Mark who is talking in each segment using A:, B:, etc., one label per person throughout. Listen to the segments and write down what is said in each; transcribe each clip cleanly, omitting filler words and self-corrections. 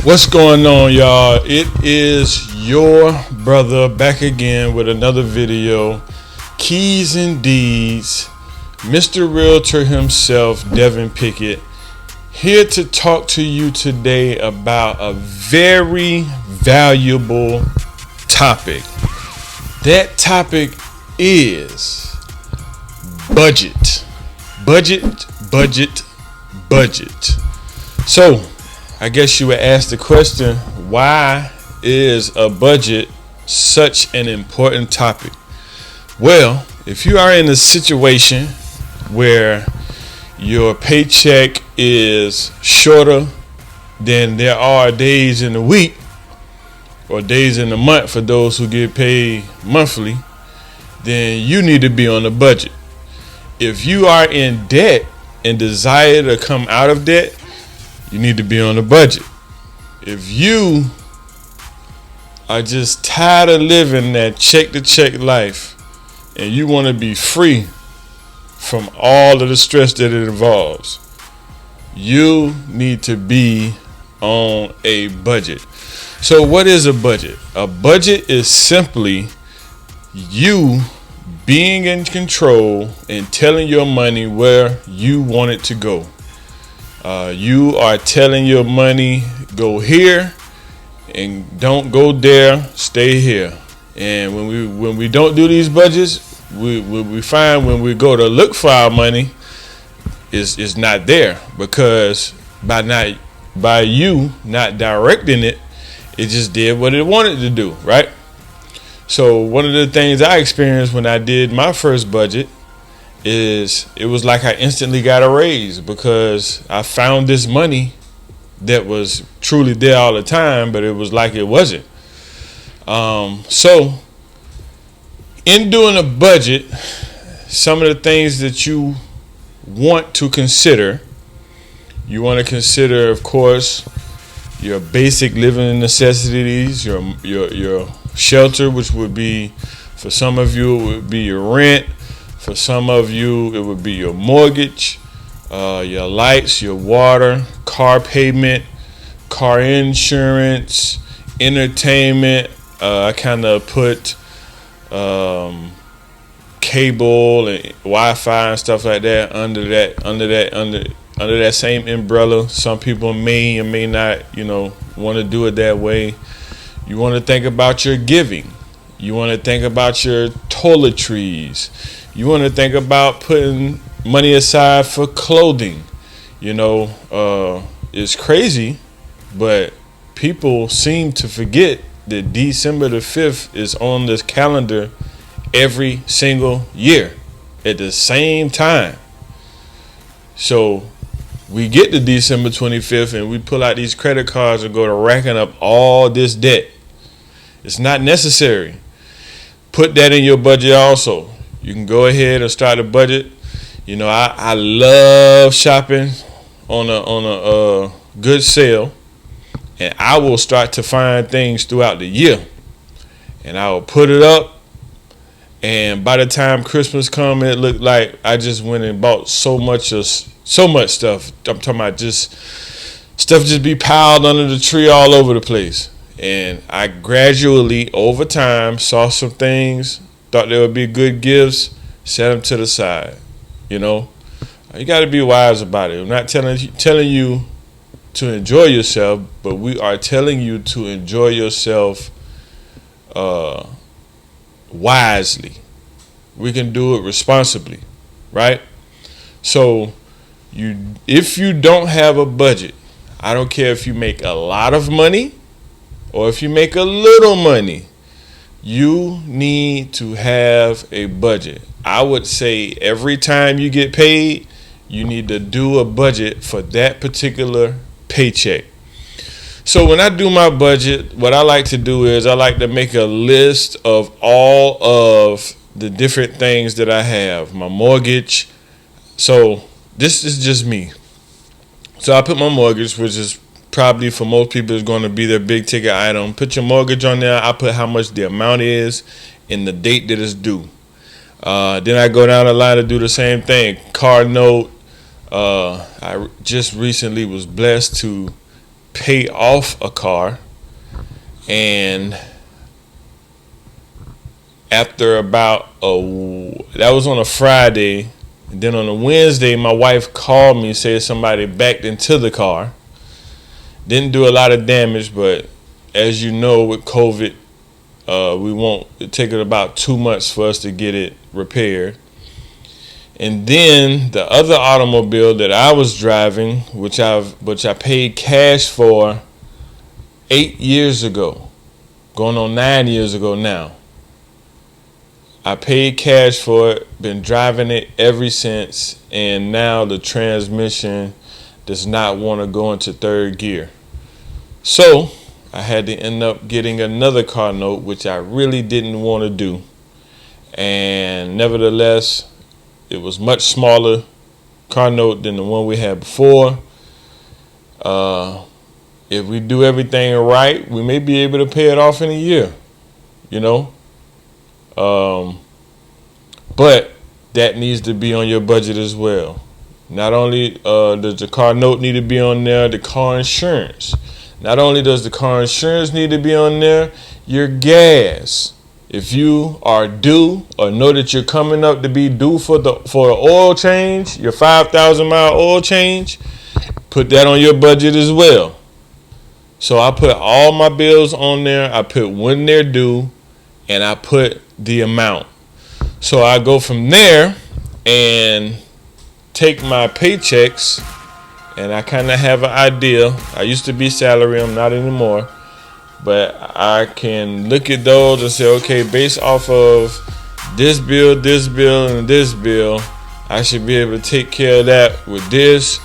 A: What's going on, y'all? It is your brother back again with another video. Keys and Deeds, Mr. Realtor himself, Devin Pickett, here to talk to you today about a very valuable topic. That topic is budget. Budget. So, I guess you would ask the question, why is a budget such an important topic? Well, if you are in a situation where your paycheck is shorter than there are days in the week or days in the month for those who get paid monthly, then you need to be on a budget. If you are in debt and desire to come out of debt, you need to be on a budget. If you are just tired of living that check to check life and you want to be free from all of the stress that it involves, you need to be on a budget. So what is a budget? A budget is simply you being in control and telling your money where you want it to go. You are telling your money, go here and don't go there, stay here. And when we don't do these budgets, we find when we go to look for our money, is not there, because by you not directing it, it just did what it wanted to do, right? So one of the things I experienced when I did my first budget is it was like I instantly got a raise, because I found this money that was truly there all the time, but it was like it wasn't. So in doing a budget, some of the things that you want to consider, you want to consider, of course, your basic living necessities, your shelter, which would be, for some of you, it would be your rent. For some of you, it would be your mortgage, your lights, your water, car payment, car insurance, entertainment. I kind of put cable and Wi-Fi and stuff like that under that same umbrella. Some people may or may not, want to do it that way. You want to think about your giving. You want to think about your toiletries. You want to think about putting money aside for clothing. It's crazy, but people seem to forget that December the 5th is on this calendar every single year at the same time. So we get to December 25th and we pull out these credit cards and go to racking up all this debt. It's not necessary. Put that in your budget also. You can go ahead and start a budget. I love shopping on a good sale, and I will start to find things throughout the year, and I will put it up. And by the time Christmas comes, it looked like I just went and bought so much stuff. I'm talking about just stuff just be piled under the tree all over the place. And I gradually, over time, saw some things, thought they would be good gifts, set them to the side. You got to be wise about it. I'm not telling you to enjoy yourself, but we are telling you to enjoy yourself wisely. We can do it responsibly, right? So if you don't have a budget, I don't care if you make a lot of money or if you make a little money, you need to have a budget. I would say every time you get paid, you need to do a budget for that particular paycheck. So when I do my budget, what I like to do is I like to make a list of all of the different things that I have. My mortgage. So this is just me. So I put my mortgage, which is probably for most people is going to be their big ticket item. Put your mortgage on there. I put how much the amount is and the date that it's due. Then I go down the line to do the same thing. Car note. I just recently was blessed to pay off a car, and after about that was on a Friday, and then on a Wednesday, my wife called me and said somebody backed into the car. Didn't do a lot of damage, but as you know, with COVID, it take it about 2 months for us to get it repaired. And then the other automobile that I was driving, which I paid cash for 8 years ago, going on 9 years ago now. I paid cash for it, been driving it ever since, and now the transmission does not want to go into third gear. So I had to end up getting another car note, which I really didn't want to do. And nevertheless, it was much smaller car note than the one we had before. If we do everything right, we may be able to pay it off in a year, you know. But that needs to be on your budget as well. Not only does the car note need to be on there, the car insurance. Not only does the car insurance need to be on there, your gas. If you are due or know that you're coming up to be due for an oil change, your 5,000-mile oil change, put that on your budget as well. So I put all my bills on there. I put when they're due, and I put the amount. So I go from there and take my paychecks, and I kind of have an idea. I used to be salary, I'm not anymore. But I can look at those and say, okay, based off of this bill, and this bill, I should be able to take care of that with this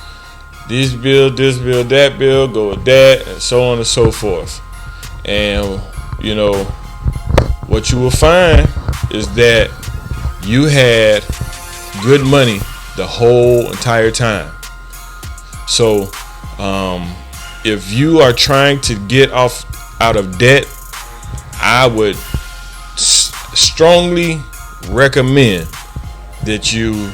A: bill, that bill, go with that, and so on and so forth. And, you know, what you will find is that you had good money the whole entire time. So, if you are trying to get out of debt, I would strongly recommend that you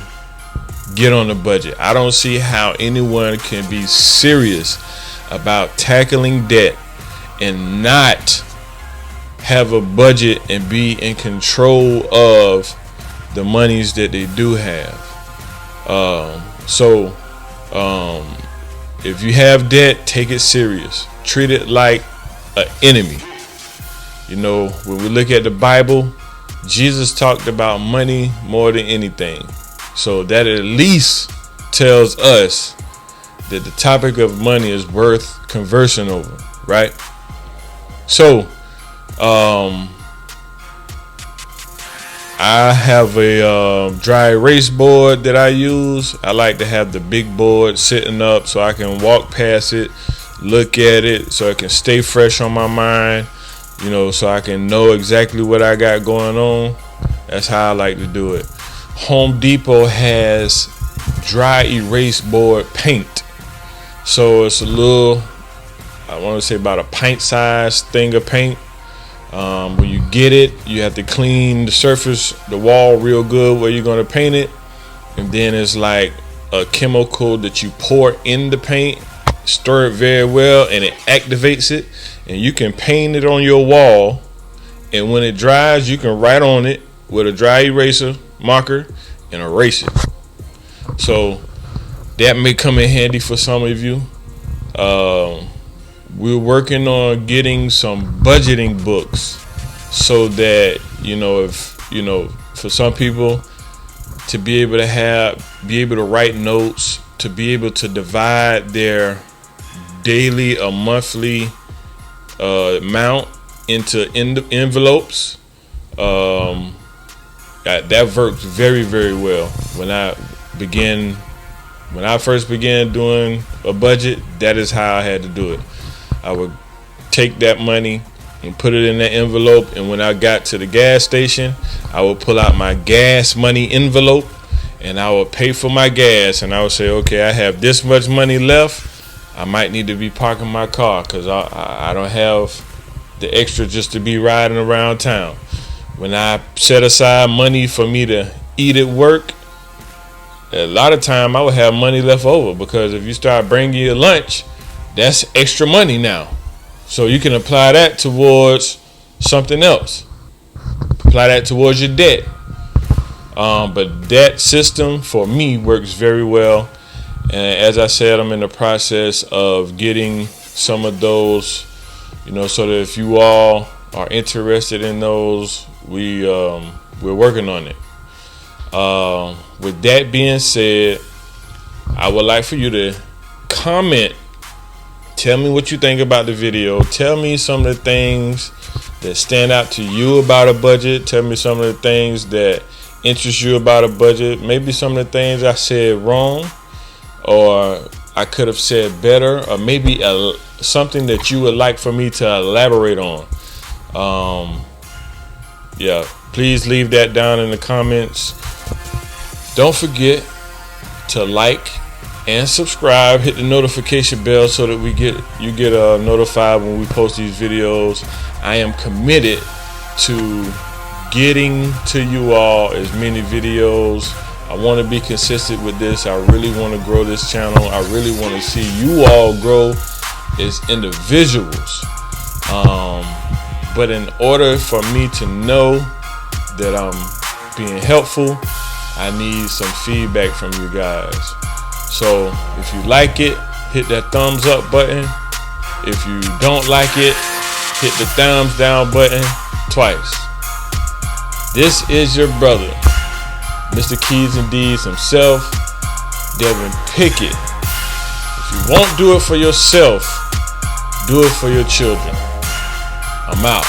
A: get on a budget. I don't see how anyone can be serious about tackling debt and not have a budget and be in control of the monies that they do have. If you have debt, take it serious. Treat it like an enemy. You know, when we look at the Bible, Jesus talked about money more than anything. So that at least tells us that the topic of money is worth conversing over, right? So, I have a dry erase board that I use. I like to have the big board sitting up so I can walk past it, look at it, so it can stay fresh on my mind, you know, so I can know exactly what I got going on. That's how I like to do it. Home Depot has dry erase board paint. So it's a little, I want to say about a pint size thing of paint. When you get it, you have to clean the surface, the wall real good where you're going to paint it. And then it's like a chemical that you pour in the paint, stir it very well, and it activates it. And you can paint it on your wall. And when it dries, you can write on it with a dry eraser marker and erase it. So that may come in handy for some of you. We're working on getting some budgeting books so that, you know, if, you know, for some people to be able to write notes, to be able to divide their daily or monthly amount into envelopes. That works very, very well. When I first began doing a budget, that is how I had to do it. I would take that money and put it in that envelope, and when I got to the gas station, I would pull out my gas money envelope and I would pay for my gas, and I would say, okay, I have this much money left. I might need to be parking my car because I don't have the extra just to be riding around town. When I set aside money for me to eat at work, a lot of time I would have money left over, because if you start bringing your lunch, That's extra money now. So you can apply that towards something else. Apply that towards your debt. But that system for me works very well. And as I said, I'm in the process of getting some of those, so that if you all are interested in those, we're working on it. With that being said, I would like for you to comment. Tell me what you think about the video. Tell me some of the things that stand out to you about a budget. Tell me some of the things that interest you about a budget. Maybe some of the things I said wrong, or I could have said better, or maybe something that you would like for me to elaborate on. Please leave that down in the comments. Don't forget to like and subscribe. Hit the notification bell so that you get notified when we post these videos. I am committed to getting to you all as many videos. I want to be consistent with this. I really want to grow this channel. I really want to see you all grow as individuals. But in order for me to know that I'm being helpful, I need some feedback from you guys. So if you like it, hit that thumbs up button. If you don't like it, hit the thumbs down button twice. This is your brother, Mr. Keys and D's himself, Devin Pickett. If you won't do it for yourself, do it for your children. I'm out.